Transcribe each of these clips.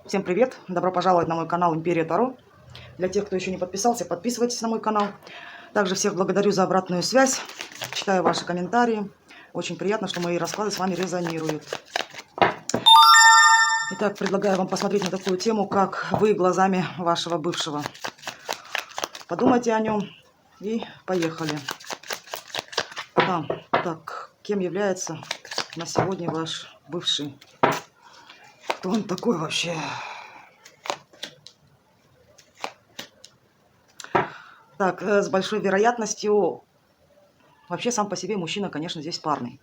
Всем привет! Добро пожаловать на мой канал Империя Таро. Для тех, кто еще не подписался, подписывайтесь на мой канал. Также всех благодарю за обратную связь. Читаю ваши комментарии. Очень приятно, что мои расклады с вами резонируют. Итак, предлагаю вам посмотреть на такую тему, как вы глазами вашего бывшего. Подумайте о нем и поехали. Да, так, кем является на сегодня ваш бывший? Кто он такой вообще? Так, с большой вероятностью, вообще сам по себе мужчина, конечно, здесь парный.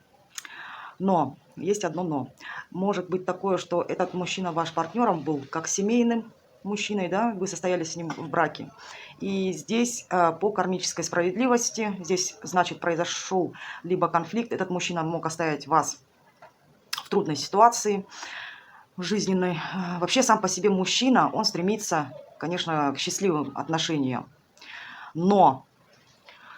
Но, есть одно но. Может быть такое, что этот мужчина ваш партнером был как семейным мужчиной, да, вы состояли с ним в браке. И здесь по кармической справедливости, здесь, значит, произошел либо конфликт, этот мужчина мог оставить вас в трудной ситуации жизненной. Вообще сам по себе мужчина, он стремится, конечно, к счастливым отношениям. Но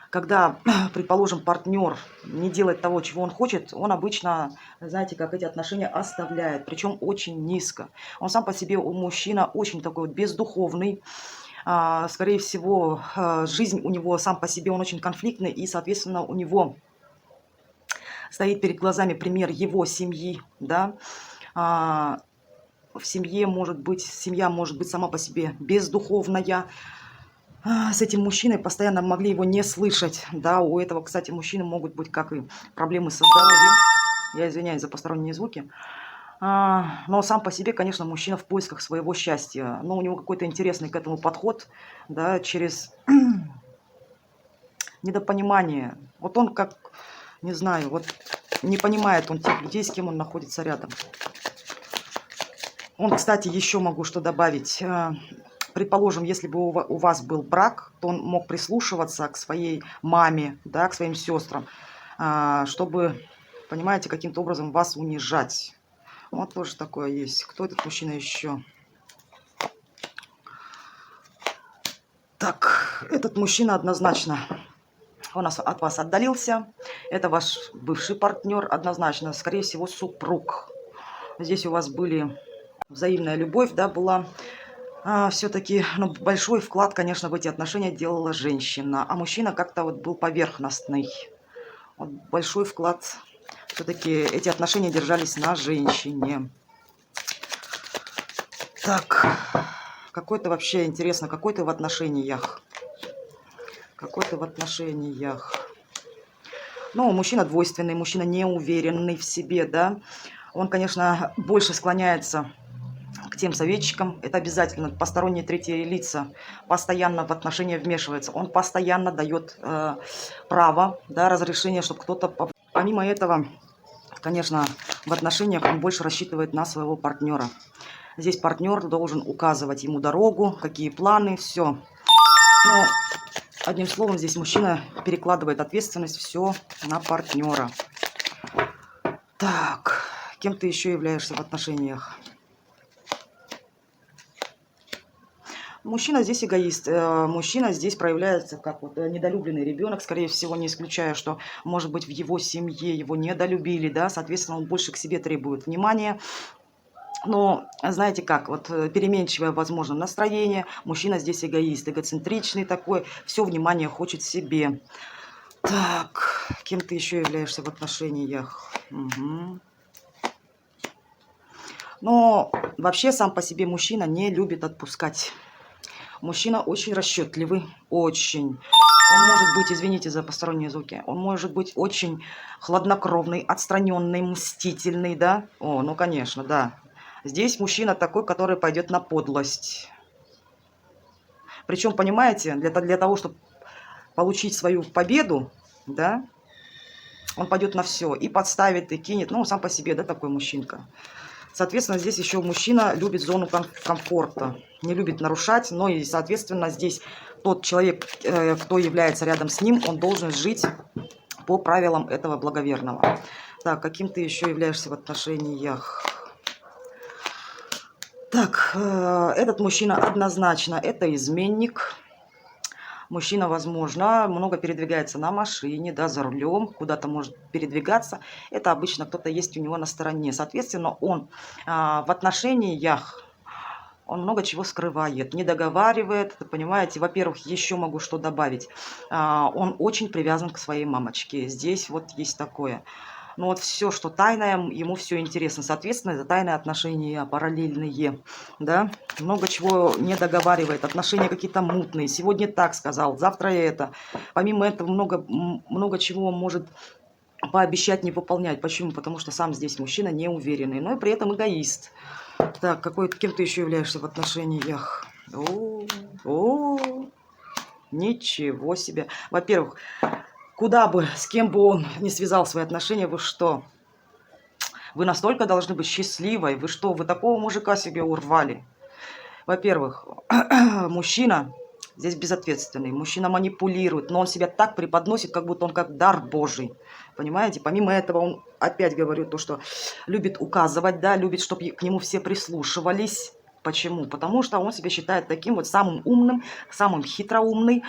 когда, предположим, партнер не делает того, чего он хочет, он обычно, знаете, как эти отношения оставляет, причем очень низко. Он сам по себе, мужчина, очень такой вот бездуховный. Скорее всего, жизнь у него сам по себе, он очень конфликтный, и, соответственно, у него стоит перед глазами пример его семьи, да. В семье семья может быть сама по себе бездуховная. С этим мужчиной постоянно могли его не слышать. Да, у этого, кстати, мужчины могут быть как и проблемы со здоровьем. Я извиняюсь за посторонние звуки. Но сам по себе, конечно, мужчина в поисках своего счастья. Но у него какой-то интересный к этому подход, да, через недопонимание. Вот он как, не знаю, вот не понимает он тех людей, с кем он находится рядом. Он, кстати, еще могу что добавить. Предположим, если бы у вас был брак, то он мог прислушиваться к своей маме, да, к своим сестрам, чтобы, понимаете, каким-то образом вас унижать. Вот тоже такое есть. Кто этот мужчина еще? Так, этот мужчина однозначно, он от вас отдалился. Это ваш бывший партнер однозначно, скорее всего, супруг. Здесь у вас были взаимная любовь, да, была. Все-таки, ну, большой вклад, конечно, в эти отношения делала женщина, а мужчина как-то вот был поверхностный. Вот большой вклад, все-таки эти отношения держались на женщине. Так, какой ты вообще, интересно, какой ты в отношениях? Какой ты в отношениях? Ну, мужчина двойственный, мужчина неуверенный в себе, да. Он, конечно, больше склоняется к тем советчикам. Это обязательно. Посторонние третьи лица постоянно в отношения вмешиваются. Он постоянно дает право, да, разрешение, чтобы кто-то... Помимо этого, конечно, в отношениях он больше рассчитывает на своего партнера. Здесь партнер должен указывать ему дорогу, какие планы, все. Ну, одним словом, здесь мужчина перекладывает ответственность все на партнера. Так, кем ты еще являешься в отношениях? Мужчина здесь эгоист. Мужчина здесь проявляется как вот недолюбленный ребенок, скорее всего, не исключая, что, может быть, в его семье его недолюбили, да, соответственно, он больше к себе требует внимания. Но, знаете как, вот переменчивое, возможно, настроение. Мужчина здесь эгоист, эгоцентричный такой, все внимание хочет себе. Так, кем ты еще являешься в отношениях? Угу. Но вообще сам по себе мужчина не любит отпускать. Мужчина очень расчетливый, очень. Он может быть, извините за посторонние звуки, он может быть очень хладнокровный, отстраненный, мстительный, да? О, ну, конечно, да. Здесь мужчина такой, который пойдет на подлость. Причем, понимаете, для того, чтобы получить свою победу, да, он пойдет на все. И подставит, и кинет. Ну, сам по себе, да, такой мужчинка. Соответственно, здесь еще мужчина любит зону комфорта, не любит нарушать, но и, соответственно, здесь тот человек, кто является рядом с ним, он должен жить по правилам этого благоверного. Так, каким ты еще являешься в отношениях? Так, этот мужчина однозначно, это изменник. Мужчина, возможно, много передвигается на машине, да, за рулем, куда-то может передвигаться. Это обычно кто-то есть у него на стороне. Соответственно, он в отношениях Он много чего скрывает, не договаривает, понимаете. Во-первых, еще могу что добавить. Он очень привязан к своей мамочке. Здесь вот есть такое. Но вот все, что тайное, ему все интересно. Соответственно, это тайные отношения, параллельные, да. Много чего не договаривает, отношения какие-то мутные. Сегодня так сказал, завтра это. Помимо этого, много чего он может пообещать, не выполнять. Почему? Потому что сам здесь мужчина неуверенный, но и при этом эгоист. Так, кем ты еще являешься в отношениях? Ничего себе. Во-первых, куда бы, с кем бы он не связал свои отношения, вы что? Вы настолько должны быть счастливой. Вы что, вы такого мужика себе урвали? Во-первых, мужчина здесь безответственный. Мужчина манипулирует, но он себя так преподносит, как будто он как дар Божий. Понимаете? Помимо этого, он, опять говорю, то, что любит указывать, да, любит, чтобы к нему все прислушивались. Почему? Потому что он себя считает таким вот самым умным, самым хитроумным.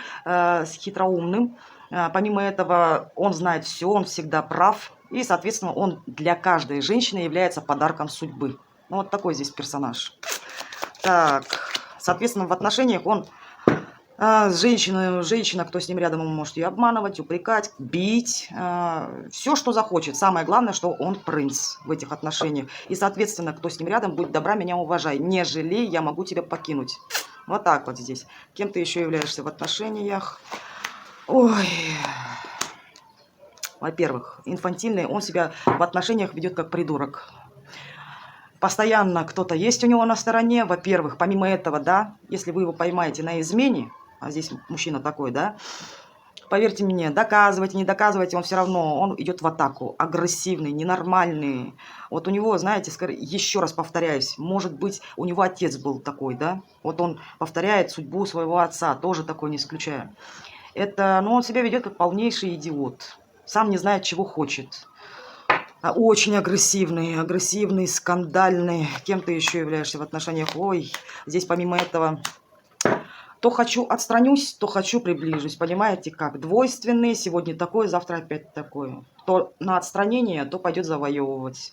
Помимо этого, он знает все, он всегда прав. И, соответственно, он для каждой женщины является подарком судьбы. Ну, вот такой здесь персонаж. Так, соответственно, в отношениях он женщина, кто с ним рядом, он может ее обманывать, упрекать, бить, все, что захочет. Самое главное, что он принц в этих отношениях. И, соответственно, кто с ним рядом, будь добра, меня уважай. Не жалей, я могу тебя покинуть. Вот так вот здесь. Кем ты еще являешься в отношениях? Ой... Во-первых, инфантильный, он себя в отношениях ведет как придурок. Постоянно кто-то есть у него на стороне. Во-первых, помимо этого, да, если вы его поймаете на измене, а здесь мужчина такой, да, поверьте мне, доказывайте, не доказывайте, он все равно, он идет в атаку. Агрессивный, ненормальный. Вот у него, знаете, еще раз повторяюсь, может быть, у него отец был такой, да. Вот он повторяет судьбу своего отца, тоже такой не исключаю. Это, ну, он себя ведет как полнейший идиот. Сам не знает, чего хочет. Очень агрессивный, скандальный. Кем ты еще являешься в отношениях? Ой, здесь помимо этого, то хочу отстранюсь, то хочу приближусь. Понимаете как? Двойственный, сегодня такое, завтра опять такое. То на отстранение, то пойдет завоевывать.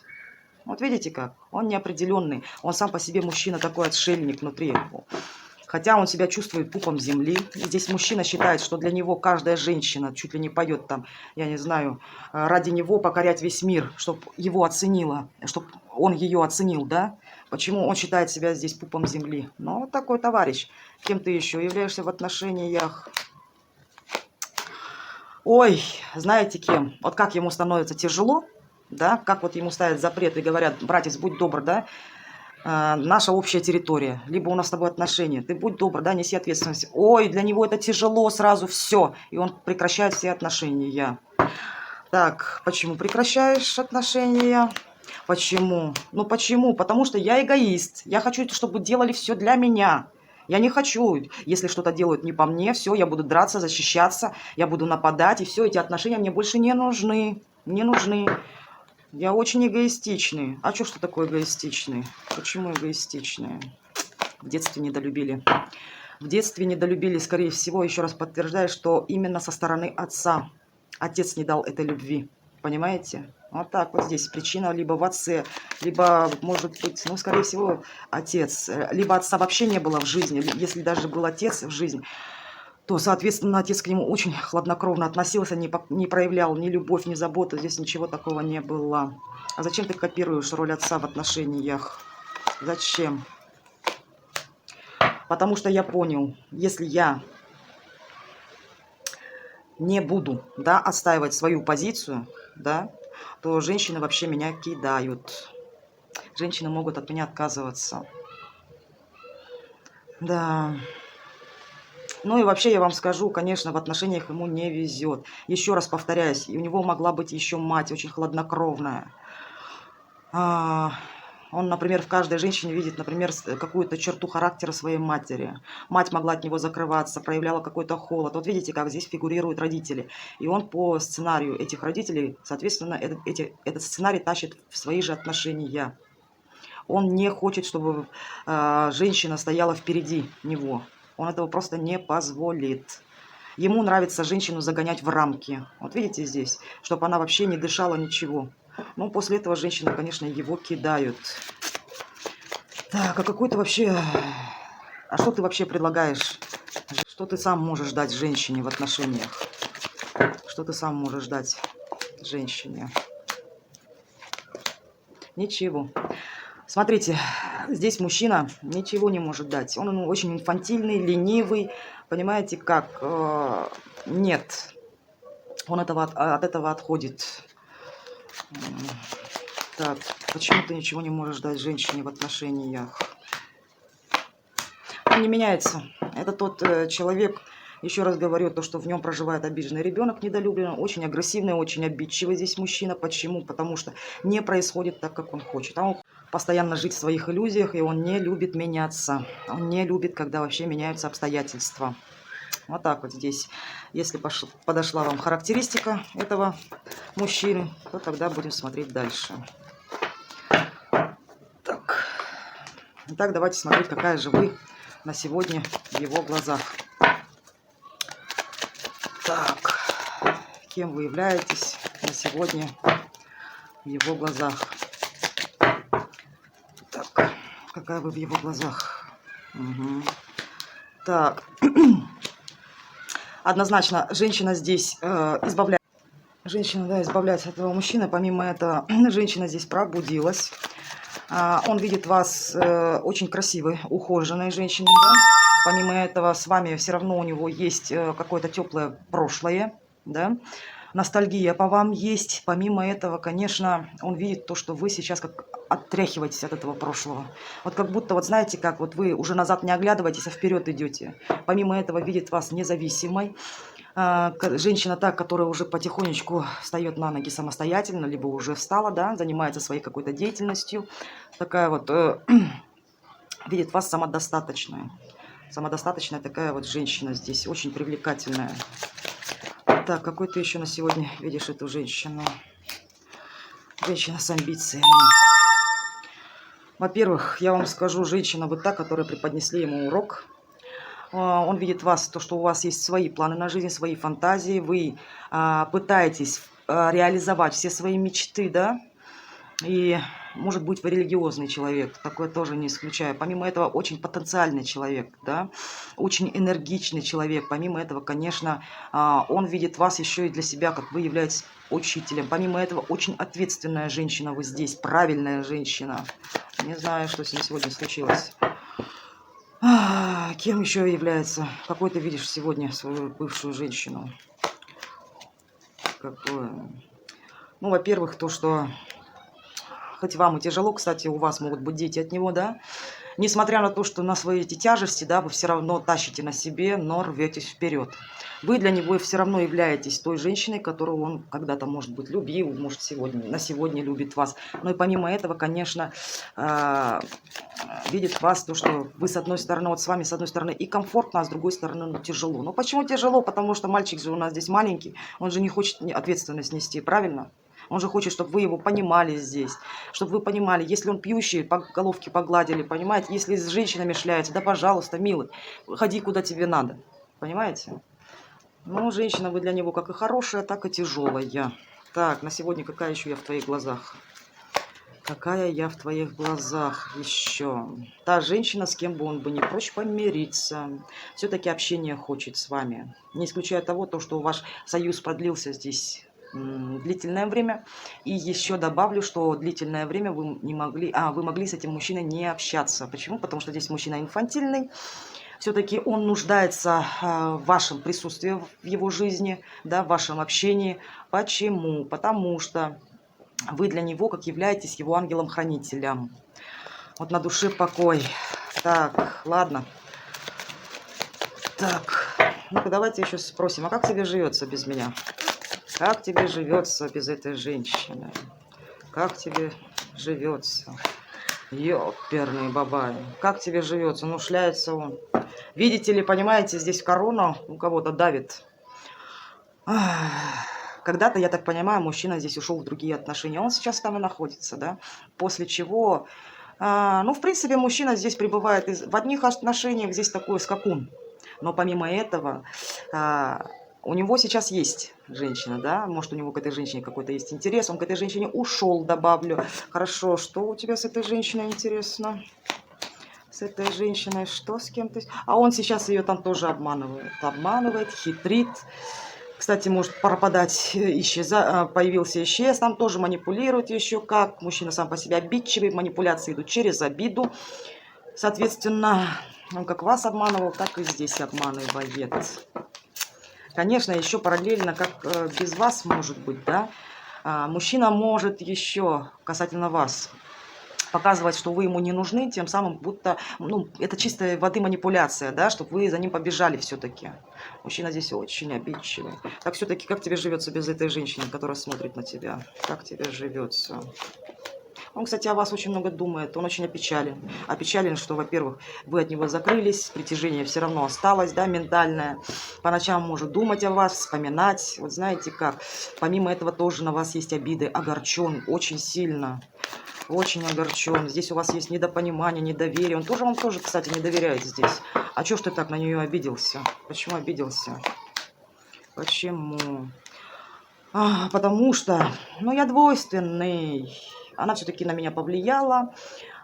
Вот видите как? Он неопределенный. Он сам по себе мужчина такой отшельник внутри. Хотя он себя чувствует пупом земли. Здесь мужчина считает, что для него каждая женщина чуть ли не пойдет там, я не знаю, ради него покорять весь мир, чтобы его оценила, чтобы он ее оценил, да? Почему он считает себя здесь пупом земли? Ну, вот такой товарищ. Кем ты еще являешься в отношениях? Ой, знаете кем? Вот как ему становится тяжело, да? Как вот ему ставят запрет и говорят, братец, будь добр, да? Наша общая территория, либо у нас с тобой отношения. Ты будь добр, да, неси ответственность. Ой, для него это тяжело сразу, все. И он прекращает все отношения. Так, почему прекращаешь отношения? Почему? Ну почему? Потому что я эгоист. Я хочу, чтобы делали все для меня. Я не хочу, если что-то делают не по мне, все, я буду драться, защищаться, я буду нападать, и все, эти отношения мне больше не нужны. Не нужны. Я очень эгоистичный. А что такое эгоистичный? Почему эгоистичный? В детстве недолюбили. В детстве недолюбили, скорее всего, еще раз подтверждаю, что именно со стороны отца. Отец не дал этой любви. Понимаете? Вот так вот здесь причина либо в отце, либо, может быть, ну, скорее всего, отец. Либо отца вообще не было в жизни. Если даже был отец в жизни, то, соответственно, отец к нему очень хладнокровно относился, не проявлял ни любовь, ни заботу. Здесь ничего такого не было. А зачем ты копируешь роль отца в отношениях? Зачем? Потому что я понял, если я не буду, да, отстаивать свою позицию, да, то женщины вообще меня кидают. Женщины могут от меня отказываться. Да... Ну и вообще я вам скажу, конечно, в отношениях ему не везет. Еще раз повторяюсь, у него могла быть еще мать, очень хладнокровная. Он, например, в каждой женщине видит, например, какую-то черту характера своей матери. Мать могла от него закрываться, проявляла какой-то холод. Вот видите, как здесь фигурируют родители. И он по сценарию этих родителей, соответственно, этот сценарий тащит в свои же отношения. Он не хочет, чтобы женщина стояла впереди него. Он этого просто не позволит. Ему нравится женщину загонять в рамки. Вот видите здесь, чтобы она вообще не дышала ничего. Ну, после этого женщины, конечно, его кидают. Так, а какой ты вообще... А что ты вообще предлагаешь? Что ты сам можешь дать женщине в отношениях? Что ты сам можешь дать женщине? Ничего. Смотрите, здесь мужчина ничего не может дать. Он очень инфантильный, ленивый. Понимаете, как? Нет. Он от этого отходит. Так, почему ты ничего не можешь дать женщине в отношениях? Он не меняется. Это тот человек, еще раз говорю, то, что в нем проживает обиженный ребенок, недолюбленный, очень агрессивный, очень обидчивый здесь мужчина. Почему? Потому что не происходит так, как он хочет. А он постоянно жить в своих иллюзиях, и он не любит меняться. Он не любит, когда вообще меняются обстоятельства. Вот так вот здесь. Если подошла вам характеристика этого мужчины, то тогда будем смотреть дальше. Так, итак, давайте смотреть, какая же вы на сегодня в его глазах. Так, кем вы являетесь на сегодня в его глазах? Так, какая вы в его глазах? Угу. Так, однозначно, женщина здесь избавляется. Женщина, да, избавляется от этого мужчины. Помимо этого, женщина здесь пробудилась. Он видит вас очень красивой, ухоженной женщиной, да? Помимо этого, с вами все равно у него есть какое-то теплое прошлое, да? Ностальгия по вам есть. Помимо этого, конечно, он видит то, что вы сейчас как оттряхиваетесь от этого прошлого. Вот как будто, вот знаете, как вот вы уже назад не оглядываетесь, а вперед идете. Помимо этого, видит вас независимой. Женщина та, которая уже потихонечку встает на ноги самостоятельно, либо уже встала, да, занимается своей какой-то деятельностью. Такая вот, видит вас самодостаточная. Самодостаточная такая вот женщина здесь, очень привлекательная. Так, какой ты еще на сегодня видишь эту женщину? Женщина с амбициями. Во-первых, я вам скажу, женщина вот та, которая преподнесли ему урок. Он видит вас, то, что у вас есть свои планы на жизнь, свои фантазии. Вы пытаетесь реализовать все свои мечты, да? И, может быть, вы религиозный человек, такое тоже не исключаю. Помимо этого, очень потенциальный человек, да? Очень энергичный человек. Помимо этого, конечно, он видит вас еще и для себя, как вы являетесь учителем. Помимо этого, очень ответственная женщина вы здесь, правильная женщина. Не знаю, что с ней сегодня случилось. Кем еще является? Какой ты видишь сегодня свою бывшую женщину? Какое? Ну, во-первых, то, что хоть вам и тяжело, кстати, у вас могут быть дети от него, да? Несмотря на то, что на свои эти тяжести, да, вы все равно тащите на себе, но рветесь вперед. Вы для него все равно являетесь той женщиной, которую он когда-то, может быть, любил, может, на сегодня любит вас. Но и помимо этого, конечно, видит вас, то, что вы с одной стороны, вот с вами с одной стороны и комфортно, а с другой стороны, ну, тяжело. Но почему тяжело? Потому что мальчик же у нас здесь маленький, он же не хочет ответственность нести, правильно? Он же хочет, чтобы вы его понимали здесь, чтобы вы понимали, если он пьющий, по головке погладили, понимаете? Если с женщинами шляется, да, пожалуйста, милый, ходи куда тебе надо, понимаете? Ну, женщина вы для него как и хорошая, так и тяжелая. Так, на сегодня какая еще я в твоих глазах? Какая я в твоих глазах еще? Та женщина, с кем бы он бы не прочь помириться. Все-таки общение хочет с вами. Не исключая того, что ваш союз продлился здесь длительное время. И еще добавлю, что длительное время вы могли с этим мужчиной не общаться. Почему? Потому что здесь мужчина инфантильный. Все-таки он нуждается в вашем присутствии в его жизни, да, в вашем общении. Почему? Потому что вы для него как являетесь его ангелом-хранителем. Вот на душе покой. Так, ладно. Так, ну-ка давайте еще спросим, а как тебе живется без меня? Как тебе живется без этой женщины? Как тебе живется? Ёперный бабай. Как тебе живется? Ну, шляется он. Видите ли, понимаете, здесь корона у кого-то давит. Когда-то, я так понимаю, мужчина здесь ушел в другие отношения. Он сейчас там и находится, да? После чего, ну, в принципе, мужчина здесь пребывает в одних отношениях, здесь такой скакун. Но помимо этого, у него сейчас есть женщина, да? Может, у него к этой женщине какой-то есть интерес. Он к этой женщине ушел, добавлю. Хорошо, что у тебя с этой женщиной интересно? этой женщиной, что с кем-то... А он сейчас ее там тоже обманывает. Обманывает, хитрит. Кстати, может пропадать, появился, исчез, там тоже манипулирует еще как. Мужчина сам по себе обидчивый, манипуляции идут через обиду. Соответственно, он как вас обманывал, так и здесь обманывает. Конечно, еще параллельно, как без вас может быть, да, мужчина может еще касательно вас показывать, что вы ему не нужны, тем самым будто, ну, это чистая воды манипуляция, да, чтобы вы за ним побежали все-таки. Мужчина здесь очень обидчивый. Так все-таки, как тебе живется без этой женщины, которая смотрит на тебя? Как тебе живется? Он, кстати, о вас очень много думает, он очень опечален. Опечален, что, во-первых, вы от него закрылись, притяжение все равно осталось, да, ментальное. По ночам может думать о вас, вспоминать. Вот знаете как, помимо этого тоже на вас есть обиды, огорчен очень сильно. Очень огорчен. Здесь у вас есть недопонимание, недоверие. Он тоже вам тоже, кстати, не доверяет здесь. А чё ж ты так на нее обиделся? Почему обиделся? Почему? Потому что, ну, я двойственный. Она все-таки на меня повлияла.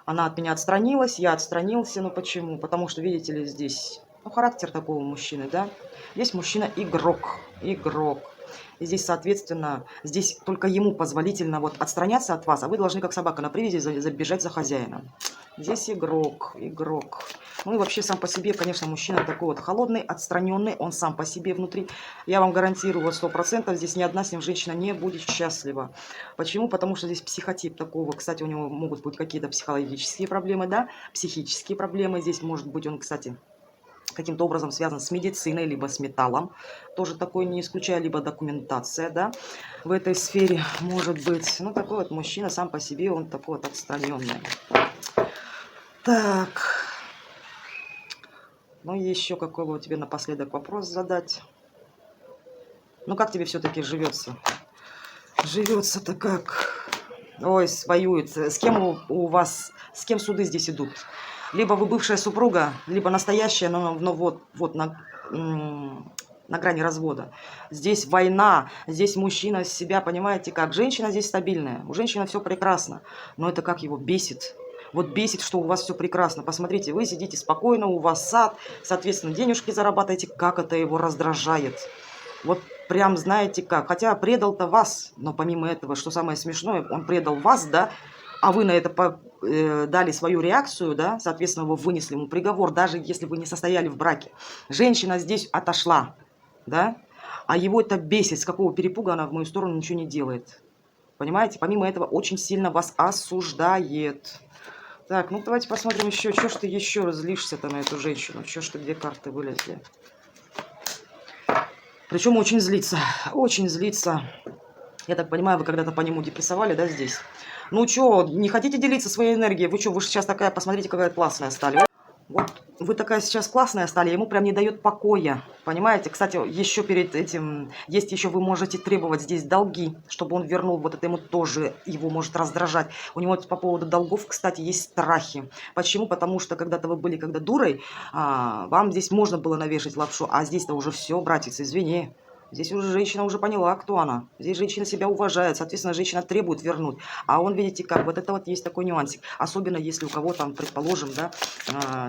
Она от меня отстранилась, я отстранился. Ну, почему? Потому что, видите ли, здесь, ну, характер такого мужчины, да? Здесь мужчина игрок. Игрок. И здесь, соответственно, здесь только ему позволительно вот отстраняться от вас, а вы должны, как собака на привязи, забежать за хозяином. Здесь игрок, игрок. Ну и вообще сам по себе, конечно, мужчина такой вот холодный, отстраненный, он сам по себе внутри. Я вам гарантирую, вот 100%, здесь ни одна с ним женщина не будет счастлива. Почему? Потому что здесь психотип такого. Кстати, у него могут быть какие-то психологические проблемы, да, психические проблемы. Здесь может быть он, кстати, каким-то образом связан с медициной, либо с металлом. Тоже такой не исключая, либо документация, да, в этой сфере может быть. Ну, такой вот мужчина сам по себе, он такой вот отстраненный. Так. Ну, еще какой бы тебе напоследок вопрос задать. Ну, как тебе все-таки живется? Живется-то как? Ой, воюет. С кем у вас, с кем суды здесь идут? Либо вы бывшая супруга, либо настоящая, но вот на грани развода. Здесь война, здесь мужчина себя, понимаете как? Женщина здесь стабильная, у женщины все прекрасно, но это как его бесит. Вот бесит, что у вас все прекрасно. Посмотрите, вы сидите спокойно, у вас сад, соответственно, денежки зарабатываете, как это его раздражает. Вот прям знаете как. Хотя предал-то вас, но помимо этого, что самое смешное, он предал вас, да, а вы на это дали свою реакцию, да, соответственно, вы вынесли ему приговор, даже если вы не состояли в браке. Женщина здесь отошла, да, а его это бесит, с какого перепуга она в мою сторону ничего не делает. Понимаете, помимо этого очень сильно вас осуждает. Так, ну давайте посмотрим еще, что ж ты еще разлишься-то на эту женщину, что ж ты, две карты вылезли. Причем очень злится, очень злится. Я так понимаю, вы когда-то по нему депрессовали, да, здесь? Ну что, не хотите делиться своей энергией? Вы что, вы же сейчас такая, посмотрите, какая классная стали. Вот вы такая сейчас классная стали, ему прям не дает покоя. Понимаете? Кстати, еще перед этим, есть еще вы можете требовать здесь долги, чтобы он вернул. Вот это ему тоже его может раздражать. У него по поводу долгов, кстати, есть страхи. Почему? Потому что когда-то вы были когда дурой, вам здесь можно было навешать лапшу, а здесь-то уже все, братец, извини. Здесь уже женщина уже поняла, кто она. Здесь женщина себя уважает, соответственно, женщина требует вернуть. А он, видите, как, вот это вот есть такой нюансик. Особенно, если у кого там, предположим, да,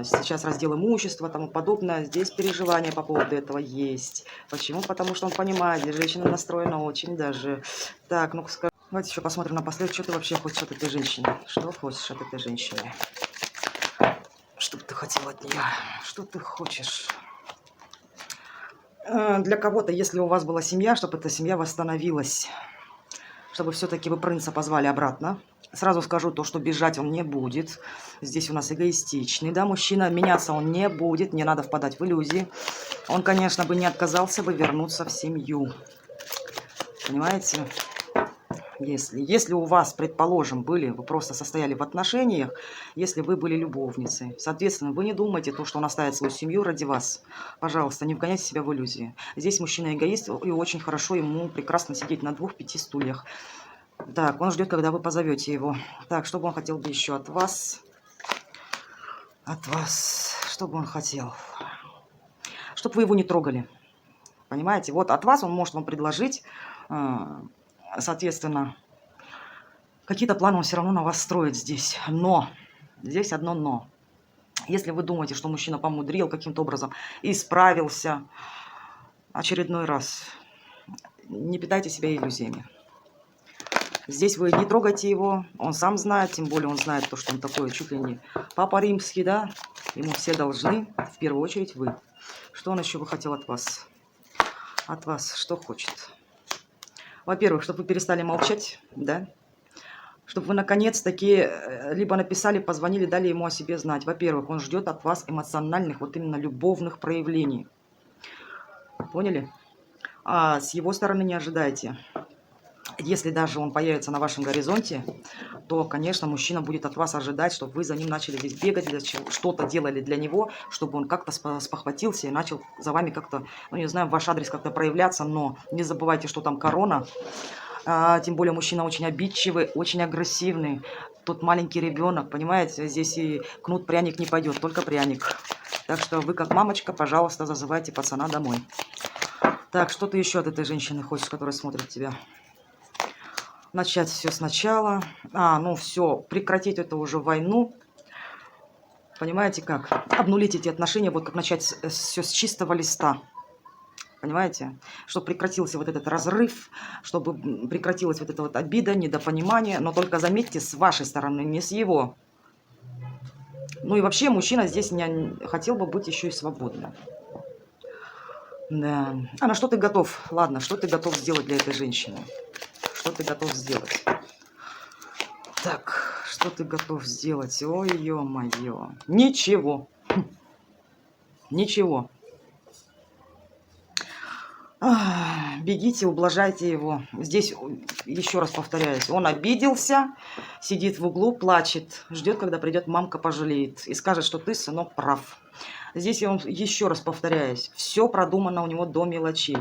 сейчас раздел имущества, тому подобное. Здесь переживания по поводу этого есть. Почему? Потому что он понимает, здесь женщина настроена очень даже. Так, ну-ка, давайте еще посмотрим напоследок, что ты вообще хочешь от этой женщины. Что хочешь от этой женщины? Что бы ты хотел от нее? Что ты хочешь? Для кого-то, если у вас была семья, чтобы эта семья восстановилась, чтобы все-таки вы принца позвали обратно. Сразу скажу то, что бежать он не будет. Здесь у нас эгоистичный, да, мужчина. Меняться он не будет, не надо впадать в иллюзии. Он, конечно, бы не отказался бы вернуться в семью. Понимаете? Если у вас, предположим, вы просто состояли в отношениях, если вы были любовницей, соответственно, вы не думайте то, что он оставит свою семью ради вас. Пожалуйста, не вгоняйте себя в иллюзии. Здесь мужчина эгоист, и очень хорошо ему прекрасно сидеть на 2-5 стульях. Так, он ждет, когда вы позовете его. Так, что бы он хотел бы еще от вас? От вас. Что бы он хотел? Чтобы вы его не трогали. Понимаете? Вот от вас он может вам предложить... Соответственно, какие-то планы он все равно на вас строит здесь. Но, здесь одно но. Если вы думаете, что мужчина помудрил каким-то образом, исправился очередной раз, не питайте себя иллюзиями. Здесь вы не трогайте его, он сам знает, тем более он знает то, что он такой чуть ли не папа римский, да, ему все должны, в первую очередь вы. Что он еще бы хотел от вас? От вас что хочет? Во-первых, чтобы вы перестали молчать, да, чтобы вы наконец-таки либо написали, позвонили, дали ему о себе знать. Во-первых, он ждет от вас эмоциональных, вот именно любовных проявлений. Поняли? А с его стороны не ожидайте. Если даже он появится на вашем горизонте, то, конечно, мужчина будет от вас ожидать, чтобы вы за ним начали здесь бегать, что-то делали для него, чтобы он как-то спохватился и начал за вами как-то, ну, не знаю, в ваш адрес как-то проявляться, но не забывайте, что там корона. Тем более мужчина очень обидчивый, очень агрессивный. Тут маленький ребенок, понимаете, здесь и кнут, пряник не пойдет, только пряник. Так что вы, как мамочка, пожалуйста, зазывайте пацана домой. Так, что ты еще от этой женщины хочешь, которая смотрит тебя? Начать все сначала. Ну все, прекратить это уже войну. Понимаете как? Обнулить эти отношения, вот как начать все с чистого листа. Понимаете? Чтобы прекратился вот этот разрыв, чтобы прекратилась вот эта вот обида, недопонимание. Но только заметьте, с вашей стороны, не с его. Ну и вообще мужчина здесь не хотел бы быть еще и свободным. Да. А на что ты готов? Ладно, что ты готов сделать для этой женщины? Что ты готов сделать? Так, что ты готов сделать? Ой, ё-моё. Ничего. Ничего. Бегите, ублажайте его. Здесь, еще раз повторяюсь, он обиделся, сидит в углу, плачет, ждет, когда придет мамка, пожалеет и скажет, что ты, сынок, прав. Здесь я вам еще раз повторяюсь, все продумано у него до мелочей.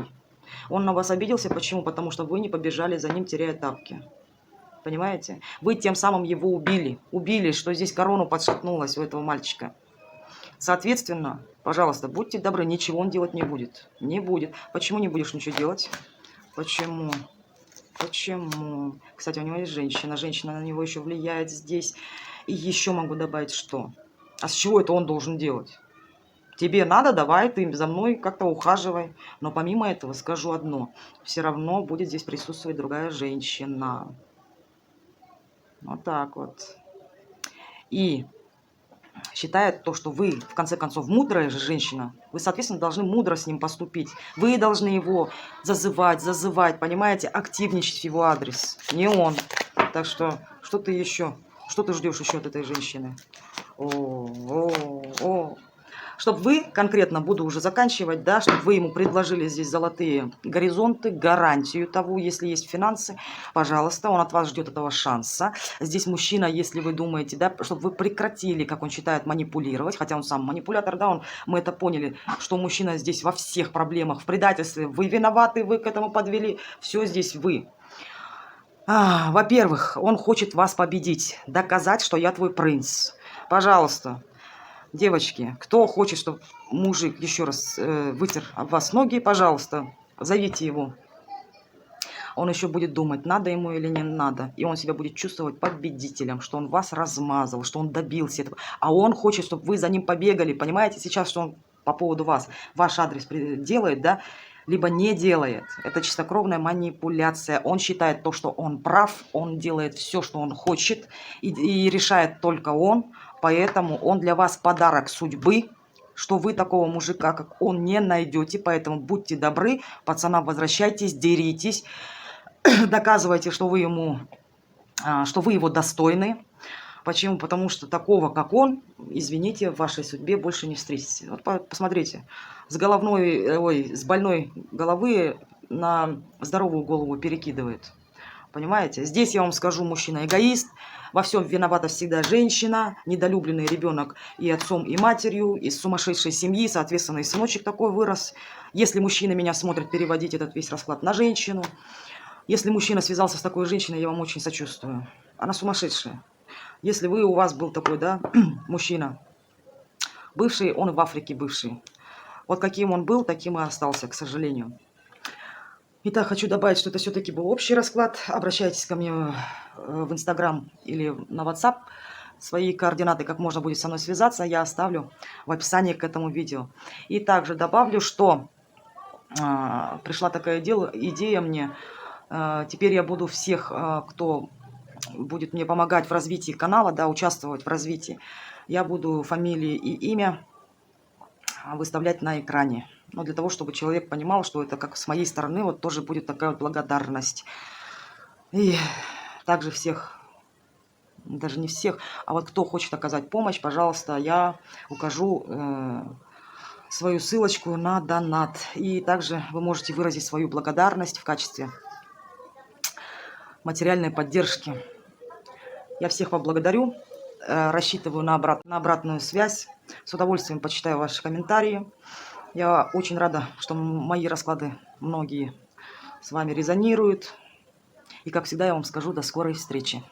Он на вас обиделся, почему? Потому что вы не побежали за ним, теряя тапки. Понимаете? Вы тем самым его убили. Убили, что здесь корону подшатнулась у этого мальчика. Соответственно, пожалуйста, будьте добры, ничего он делать не будет. Не будет. Почему не будешь ничего делать? Почему? Почему? Кстати, у него есть женщина. Женщина на него еще влияет здесь. И еще могу добавить, что? А с чего это он должен делать? Тебе надо, давай, ты за мной как-то ухаживай. Но помимо этого скажу одно. Все равно будет здесь присутствовать другая женщина. Вот так вот. И считает то, что вы, в конце концов, мудрая же женщина, вы, соответственно, должны мудро с ним поступить. Вы должны его зазывать, понимаете, активничать в его адрес. Не он. Так что ты еще? Что ты ждешь еще от этой женщины? Чтобы вы, конкретно буду уже заканчивать, да, чтобы вы ему предложили здесь золотые горизонты, гарантию того, если есть финансы, пожалуйста, он от вас ждет этого шанса. Здесь мужчина, если вы думаете, да, чтобы вы прекратили, как он считает, манипулировать, хотя он сам манипулятор, да, мы это поняли, что мужчина здесь во всех проблемах, в предательстве, вы виноваты, вы к этому подвели, все здесь вы. Во-первых, он хочет вас победить, доказать, что я твой принц. Пожалуйста. Девочки, кто хочет, чтобы мужик еще раз вытер об вас ноги, пожалуйста, зовите его. Он еще будет думать, надо ему или не надо. И он себя будет чувствовать победителем, что он вас размазал, что он добился этого. А он хочет, чтобы вы за ним побегали. Понимаете сейчас, что он по поводу вас, ваш адрес делает, да? Либо не делает. Это чистокровная манипуляция. Он считает то, что он прав, он делает все, что он хочет, и решает только он. Поэтому он для вас подарок судьбы, что вы такого мужика, как он, не найдете. Поэтому будьте добры, пацанам возвращайтесь, деритесь, доказывайте, что вы его достойны. Почему? Потому что такого, как он, извините, в вашей судьбе больше не встретите. Вот посмотрите, с больной головы на здоровую голову перекидывает. Понимаете? Здесь я вам скажу, мужчина эгоист, во всем виновата всегда женщина, недолюбленный ребенок и отцом, и матерью, из сумасшедшей семьи, соответственно, и сыночек такой вырос. Если мужчина меня смотрит, переводить этот весь расклад на женщину. Если мужчина связался с такой женщиной, я вам очень сочувствую. Она сумасшедшая. Если у вас был такой, да, мужчина, бывший, он в Африке бывший. Вот каким он был, таким и остался, к сожалению. Итак, хочу добавить, что это все-таки был общий расклад. Обращайтесь ко мне в Инстаграм или на WhatsApp. Свои координаты, как можно будет со мной связаться, я оставлю в описании к этому видео. И также добавлю, что пришла такая идея мне. Теперь я буду всех, кто будет мне помогать в развитии канала, да, участвовать в развитии, я буду фамилии и имя выставлять на экране. Но для того, чтобы человек понимал, что это как с моей стороны, вот тоже будет такая вот благодарность. И также всех, даже не всех, а вот кто хочет оказать помощь, пожалуйста, я укажу свою ссылочку на донат. И также вы можете выразить свою благодарность в качестве материальной поддержки. Я всех поблагодарю, рассчитываю на обратную связь. С удовольствием почитаю ваши комментарии. Я очень рада, что мои расклады многие с вами резонируют. И, как всегда, я вам скажу до скорой встречи.